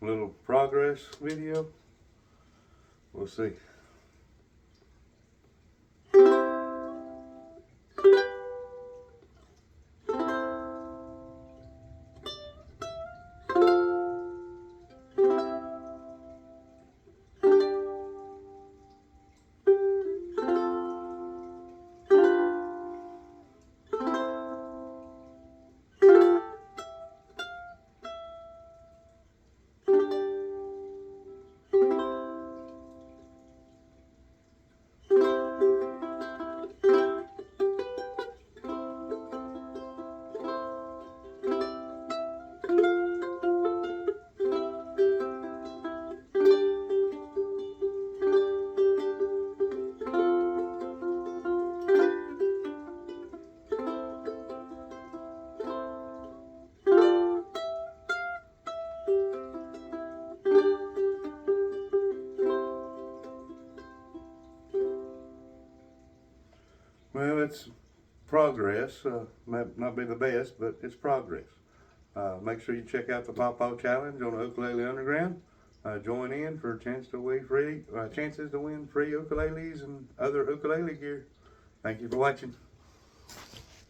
little progress video. We'll see. Well, it's progress. Might not be the best, but it's progress. Make sure you check out the PawPaw Challenge on the Ukulele Underground. Join in for a chance to win chances to win free ukuleles and other ukulele gear. Thank you for watching.